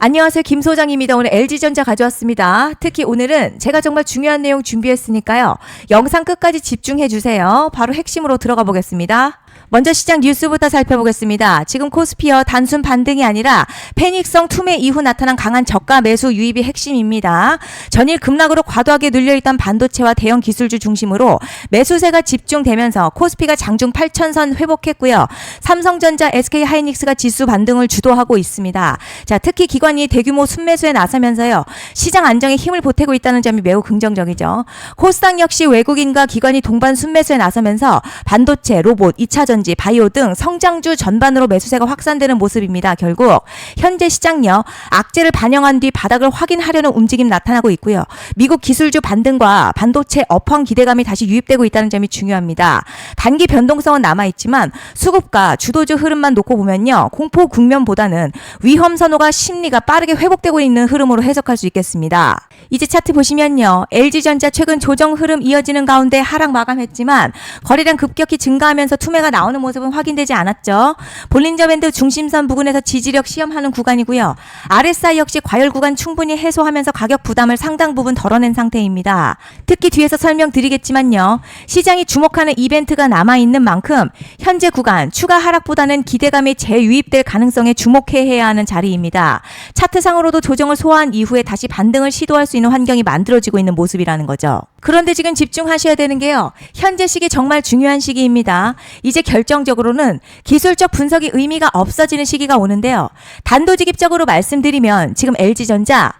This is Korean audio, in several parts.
안녕하세요. 김 소장입니다. 오늘 LG전자 가져왔습니다. 특히 오늘은 제가 정말 중요한 내용 준비했으니까요. 영상 끝까지 집중해 주세요. 바로 핵심으로 들어가 보겠습니다. 먼저 시장 뉴스부터 살펴보겠습니다. 지금 코스피어 단순 반등이 아니라 패닉성 투매 이후 나타난 강한 저가 매수 유입이 핵심입니다. 전일 급락으로 과도하게 눌려있던 반도체와 대형 기술주 중심으로 매수세가 집중되면서 코스피가 장중 8,000선 회복했고요. 삼성전자, SK하이닉스가 지수 반등을 주도하고 있습니다. 자, 특히 기관이 대규모 순매수에 나서면서요. 시장 안정에 힘을 보태고 있다는 점이 매우 긍정적이죠. 코스닥 역시 외국인과 기관이 동반 순매수에 나서면서 반도체, 로봇, 2차전지, 바이오 등 성장주 전반으로 매수세가 확산되는 모습입니다. 결국 현재 시장요. 악재를 반영한 뒤 바닥을 확인하려는 움직임 나타나고 있고요. 미국 기술주 반등과 반도체 업황 기대감이 다시 유입되고 있다는 점이 중요합니다. 단기 변동성은 남아있지만 수급과 주도주 흐름만 놓고 보면요. 공포 국면보다는 위험 선호가 심리가 빠르게 회복되고 있는 흐름으로 해석할 수 있겠습니다. 이제 차트 보시면요. LG전자 최근 조정 흐름 이어지는 가운데 하락 마감했지만 거래량 급격히 증가하면서 투매가 나오는 모습은 확인되지 않았죠. 볼린저 밴드 중심선 부근에서 지지력 시험하는 구간이고요. RSI 역시 과열 구간 충분히 해소하면서 가격 부담을 상당 부분 덜어낸 상태입니다. 특히 뒤에서 설명드리겠지만요. 시장이 주목하는 이벤트가 남아있는 만큼 현재 구간 추가 하락보다는 기대감이 재유입될 가능성에 주목해야 하는 자리입니다. 차트상으로도 조정을 소화한 이후에 다시 반등을 시도할 수 있는 환경이 만들어지고 있는 모습이라는 거죠. 그런데 지금 집중하셔야 되는 게요. 현재 시기 정말 중요한 시기입니다. 이제 결정적으로는 기술적 분석이 의미가 없어지는 시기가 오는데요. 단도직입적으로 말씀드리면 지금 LG전자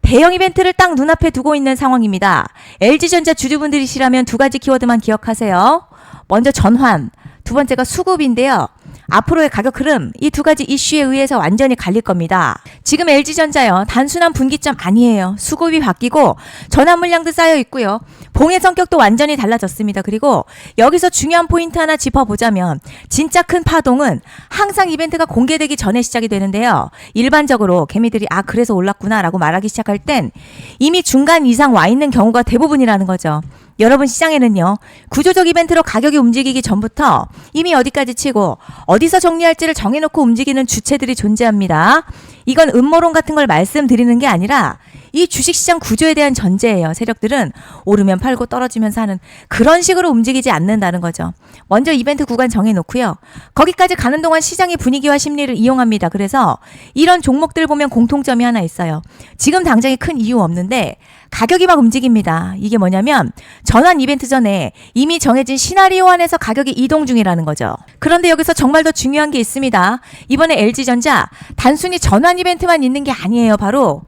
대형 이벤트를 딱 눈앞에 두고 있는 상황입니다. LG전자 주주분들이시라면 두 가지 키워드만 기억하세요. 먼저 전환, 두 번째가 수급인데요. 앞으로의 가격 흐름 이 두 가지 이슈에 의해서 완전히 갈릴 겁니다. 지금 LG전자요. 단순한 분기점 아니에요. 수급이 바뀌고 전환 물량도 쌓여 있고요. 봉의 성격도 완전히 달라졌습니다. 그리고 여기서 중요한 포인트 하나 짚어보자면 진짜 큰 파동은 항상 이벤트가 공개되기 전에 시작이 되는데요. 일반적으로 개미들이 그래서 올랐구나 라고 말하기 시작할 땐 이미 중간 이상 와 있는 경우가 대부분이라는 거죠. 여러분 시장에는요. 구조적 이벤트로 가격이 움직이기 전부터 이미 어디까지 치고 어디서 정리할지를 정해놓고 움직이는 주체들이 존재합니다. 이건 음모론 같은 걸 말씀드리는 게 아니라 이 주식시장 구조에 대한 전제예요. 세력들은 오르면 팔고 떨어지면 사는 그런 식으로 움직이지 않는다는 거죠. 먼저 이벤트 구간 정해놓고요. 거기까지 가는 동안 시장의 분위기와 심리를 이용합니다. 그래서 이런 종목들 보면 공통점이 하나 있어요. 지금 당장에 큰 이유 없는데 가격이 막 움직입니다. 이게 뭐냐면 전환 이벤트 전에 이미 정해진 시나리오 안에서 가격이 이동 중이라는 거죠. 그런데 여기서 정말 더 중요한 게 있습니다. 이번에 LG전자 단순히 전환 이벤트만 있는 게 아니에요. 바로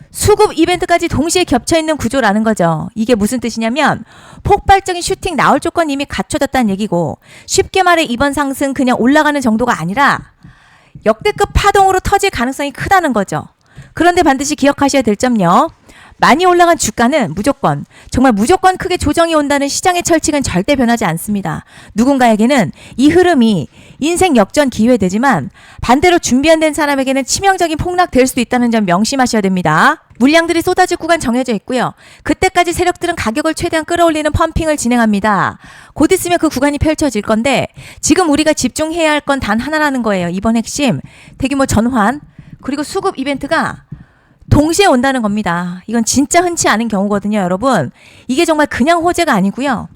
수급 이벤트까지 동시에 겹쳐있는 구조라는 거죠. 이게 무슨 뜻이냐면 폭발적인 슈팅 나올 조건이 이미 갖춰졌다는 얘기고 쉽게 말해 이번 상승 그냥 올라가는 정도가 아니라 역대급 파동으로 터질 가능성이 크다는 거죠. 그런데 반드시 기억하셔야 될 점요. 많이 올라간 주가는 정말 무조건 크게 조정이 온다는 시장의 철칙은 절대 변하지 않습니다. 누군가에게는 이 흐름이 인생 역전 기회되지만 반대로 준비 안 된 사람에게는 치명적인 폭락될 수도 있다는 점 명심하셔야 됩니다. 물량들이 쏟아질 구간 정해져 있고요. 그때까지 세력들은 가격을 최대한 끌어올리는 펌핑을 진행합니다. 곧 있으면 그 구간이 펼쳐질 건데 지금 우리가 집중해야 할 건 단 하나라는 거예요. 이번 핵심 대규모 전환 그리고 수급 이벤트가 동시에 온다는 겁니다. 이건 진짜 흔치 않은 경우거든요, 여러분. 이게 정말 그냥 호재가 아니고요.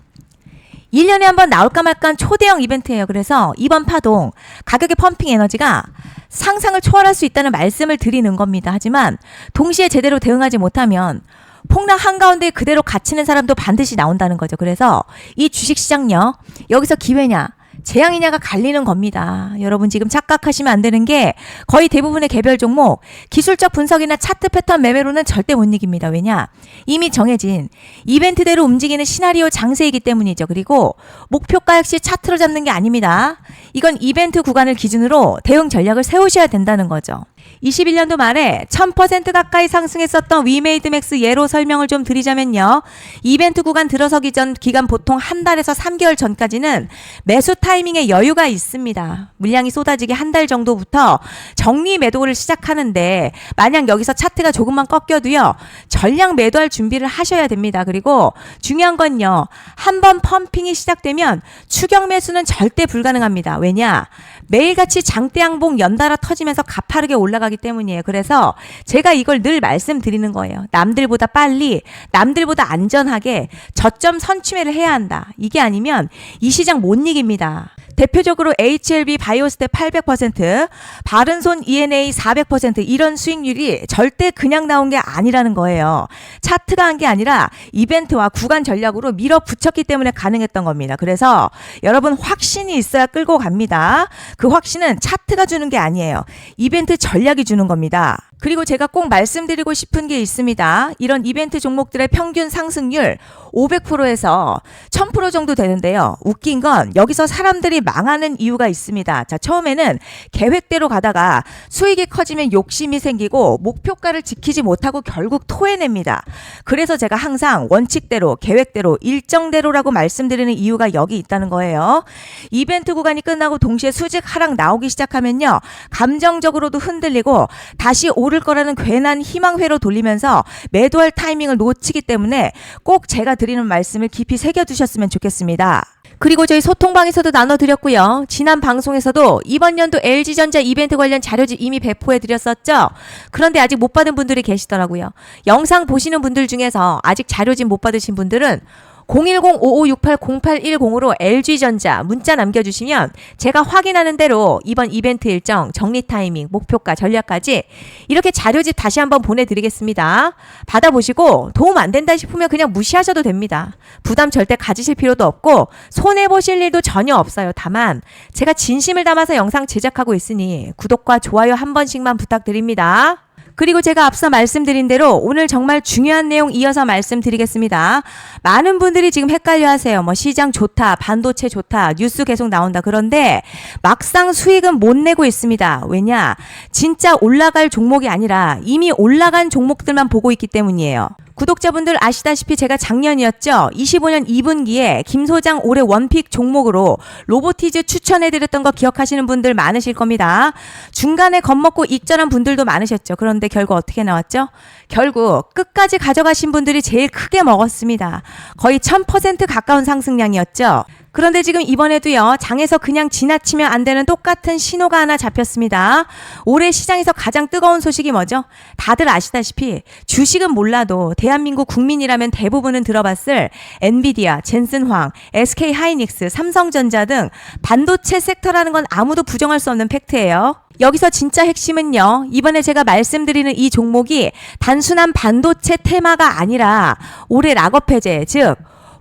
1년에 한 번 나올까 말까 초대형 이벤트예요. 그래서 이번 파동, 가격의 펌핑 에너지가 상상을 초월할 수 있다는 말씀을 드리는 겁니다. 하지만 동시에 제대로 대응하지 못하면 폭락 한가운데 그대로 갇히는 사람도 반드시 나온다는 거죠. 그래서 이 주식시장요. 여기서 기회냐? 재앙이냐가 갈리는 겁니다. 여러분 지금 착각하시면 안 되는 게 거의 대부분의 개별 종목 기술적 분석이나 차트 패턴 매매로는 절대 못 이깁니다. 왜냐? 이미 정해진 이벤트대로 움직이는 시나리오 장세이기 때문이죠. 그리고 목표가 역시 차트로 잡는 게 아닙니다. 이건 이벤트 구간을 기준으로 대응 전략을 세우셔야 된다는 거죠. 21년도 말에 1000% 가까이 상승했었던 위메이드맥스 예로 설명을 좀 드리자면요. 이벤트 구간 들어서기 전 기간 보통 한 달에서 3개월 전까지는 매수 타이밍에 여유가 있습니다. 물량이 쏟아지기 한 달 정도부터 정리 매도를 시작하는데 만약 여기서 차트가 조금만 꺾여도요. 전량 매도할 준비를 하셔야 됩니다. 그리고 중요한 건요. 한번 펌핑이 시작되면 추격 매수는 절대 불가능합니다. 왜냐? 매일같이 장대양봉 연달아 터지면서 가파르게 올라가기 때문이에요. 그래서 제가 이걸 늘 말씀드리는 거예요. 남들보다 빨리, 남들보다 안전하게 저점 선취매를 해야 한다. 이게 아니면 이 시장 못 이깁니다. 대표적으로 HLB 바이오스텝 800%, 바른손 ENA 400% 이런 수익률이 절대 그냥 나온 게 아니라는 거예요. 차트가 한 게 아니라 이벤트와 구간 전략으로 밀어붙였기 때문에 가능했던 겁니다. 그래서 여러분 확신이 있어야 끌고 갑니다. 그 확신은 차트가 주는 게 아니에요. 이벤트 전략이 주는 겁니다. 그리고 제가 꼭 말씀드리고 싶은 게 있습니다. 이런 이벤트 종목들의 평균 상승률 500%에서 1000% 정도 되는데요. 웃긴 건 여기서 사람들이 망하는 이유가 있습니다. 자, 처음에는 계획대로 가다가 수익이 커지면 욕심이 생기고 목표가를 지키지 못하고 결국 토해냅니다. 그래서 제가 항상 원칙대로, 계획대로, 일정대로라고 말씀드리는 이유가 여기 있다는 거예요. 이벤트 구간이 끝나고 동시에 수직 하락 나오기 시작하면요. 감정적으로도 흔들리고 다시 오를 거라는 괜한 희망회로 돌리면서 매도할 타이밍을 놓치기 때문에 꼭 제가 드리는 말씀을 깊이 새겨두셨으면 좋겠습니다. 그리고 저희 소통방에서도 나눠드렸고요. 지난 방송에서도 이번 연도 LG전자 이벤트 관련 자료집 이미 배포해드렸었죠. 그런데 아직 못 받은 분들이 계시더라고요. 영상 보시는 분들 중에서 아직 자료집 못 받으신 분들은 010-5568-0810으로 LG전자 문자 남겨주시면 제가 확인하는 대로 이번 이벤트 일정, 정리 타이밍, 목표가, 전략까지 이렇게 자료집 다시 한번 보내드리겠습니다. 받아보시고 도움 안 된다 싶으면 그냥 무시하셔도 됩니다. 부담 절대 가지실 필요도 없고 손해보실 일도 전혀 없어요. 다만 제가 진심을 담아서 영상 제작하고 있으니 구독과 좋아요 한 번씩만 부탁드립니다. 그리고 제가 앞서 말씀드린 대로 오늘 정말 중요한 내용 이어서 말씀드리겠습니다. 많은 분들이 지금 헷갈려 하세요. 시장 좋다, 반도체 좋다, 뉴스 계속 나온다. 그런데 막상 수익은 못 내고 있습니다. 왜냐? 진짜 올라갈 종목이 아니라 이미 올라간 종목들만 보고 있기 때문이에요. 구독자분들 아시다시피 제가 작년이었죠. 25년 2분기에 김 소장 올해 원픽 종목으로 로보티즈 추천해드렸던 거 기억하시는 분들 많으실 겁니다. 중간에 겁먹고 익절한 분들도 많으셨죠. 그런데 결국 어떻게 나왔죠? 결국 끝까지 가져가신 분들이 제일 크게 먹었습니다. 거의 1000% 가까운 상승량이었죠. 그런데 지금 이번에도요, 장에서 그냥 지나치면 안 되는 똑같은 신호가 하나 잡혔습니다. 올해 시장에서 가장 뜨거운 소식이 뭐죠? 다들 아시다시피 주식은 몰라도 대한민국 국민이라면 대부분은 들어봤을 엔비디아, 젠슨황, SK하이닉스, 삼성전자 등 반도체 섹터라는 건 아무도 부정할 수 없는 팩트예요. 여기서 진짜 핵심은요, 이번에 제가 말씀드리는 이 종목이 단순한 반도체 테마가 아니라 올해 락업 해제, 즉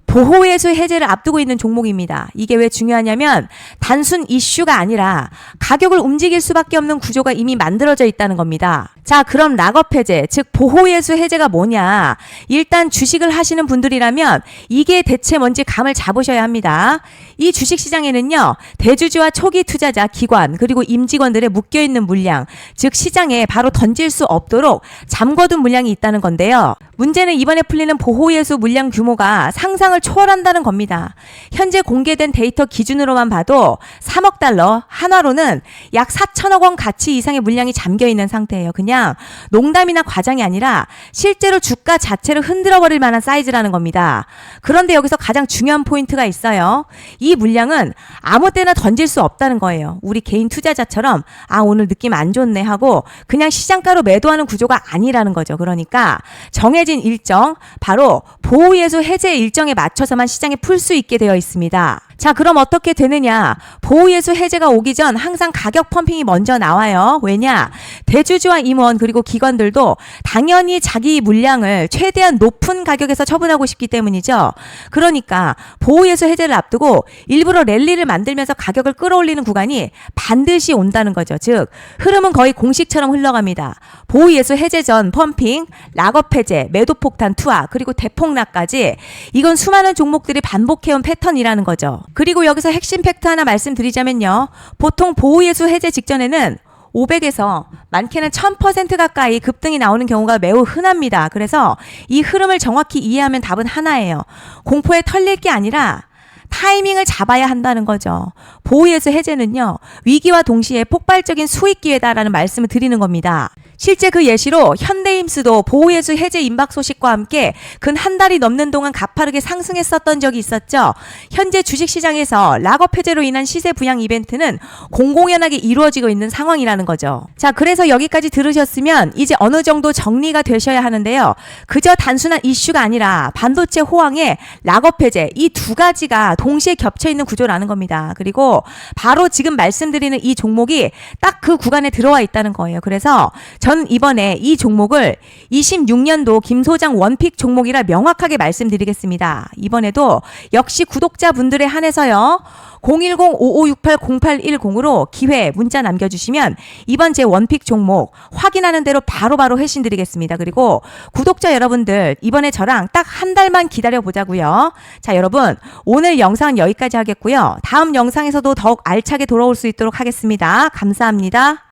보호예수 해제를 앞두고 있는 종목입니다. 이게 왜 중요하냐면 단순 이슈가 아니라 가격을 움직일 수밖에 없는 구조가 이미 만들어져 있다는 겁니다. 자, 그럼 락업 해제, 즉 보호예수 해제가 뭐냐? 일단 주식을 하시는 분들이라면 이게 대체 뭔지 감을 잡으셔야 합니다. 이 주식시장에는요, 대주주와 초기 투자자, 기관, 그리고 임직원들의 묶여있는 물량, 즉 시장에 바로 던질 수 없도록 잠궈둔 물량이 있다는 건데요. 문제는 이번에 풀리는 보호예수 물량 규모가 상상을 초월한다는 겁니다. 현재 공개된 데이터 기준으로만 봐도 3억 달러, 한화로는 약 4천억 원 가치 이상의 물량이 잠겨있는 상태예요. 그냥 농담이나 과장이 아니라 실제로 주가 자체를 흔들어버릴 만한 사이즈라는 겁니다. 그런데 여기서 가장 중요한 포인트가 있어요. 이 물량은 아무 때나 던질 수 없다는 거예요. 우리 개인 투자자처럼 오늘 느낌 안 좋네 하고 그냥 시장가로 매도하는 구조가 아니라는 거죠. 그러니까 정해진 일정, 바로 보호예수 해제 일정에 맞춰서만 시장에 풀 수 있게 되어 있습니다. 자, 그럼 어떻게 되느냐? 보호예수 해제가 오기 전 항상 가격 펌핑이 먼저 나와요. 왜냐? 대주주와 임원 그리고 기관들도 당연히 자기 물량을 최대한 높은 가격에서 처분하고 싶기 때문이죠. 그러니까 보호예수 해제를 앞두고 일부러 랠리를 만들면서 가격을 끌어올리는 구간이 반드시 온다는 거죠. 즉 흐름은 거의 공식처럼 흘러갑니다. 보호예수 해제 전 펌핑, 락업 해제, 매도 폭탄 투하, 그리고 대폭락까지 이건 수많은 종목들이 반복해온 패턴이라는 거죠. 그리고 여기서 핵심 팩트 하나 말씀드리자면요. 보통 보호예수 해제 직전에는 500에서 많게는 1000% 가까이 급등이 나오는 경우가 매우 흔합니다. 그래서 이 흐름을 정확히 이해하면 답은 하나예요. 공포에 털릴 게 아니라 타이밍을 잡아야 한다는 거죠. 보호예수 해제는요, 위기와 동시에 폭발적인 수익 기회다라는 말씀을 드리는 겁니다. 실제 그 예시로 현대임스도 보호예수 해제 임박 소식과 함께 근 한 달이 넘는 동안 가파르게 상승했었던 적이 있었죠. 현재 주식시장에서 락업 해제로 인한 시세 부양 이벤트는 공공연하게 이루어지고 있는 상황이라는 거죠. 자, 그래서 여기까지 들으셨으면 이제 어느 정도 정리가 되셔야 하는데요. 그저 단순한 이슈가 아니라 반도체 호황에 락업 해제 이 두 가지가 동시에 겹쳐 있는 구조라는 겁니다. 그리고 바로 지금 말씀드리는 이 종목이 딱 그 구간에 들어와 있다는 거예요. 그래서 전 이번에 이 종목을 26년도 김 소장 원픽 종목이라 명확하게 말씀드리겠습니다. 이번에도 역시 구독자분들에 한해서요. 010-5568-0810으로 기회 문자 남겨주시면 이번 제 원픽 종목 확인하는 대로 바로바로 회신 드리겠습니다. 그리고 구독자 여러분들 이번에 저랑 딱 한 달만 기다려 보자고요. 자, 여러분 오늘 영상은 여기까지 하겠고요. 다음 영상에서도 더욱 알차게 돌아올 수 있도록 하겠습니다. 감사합니다.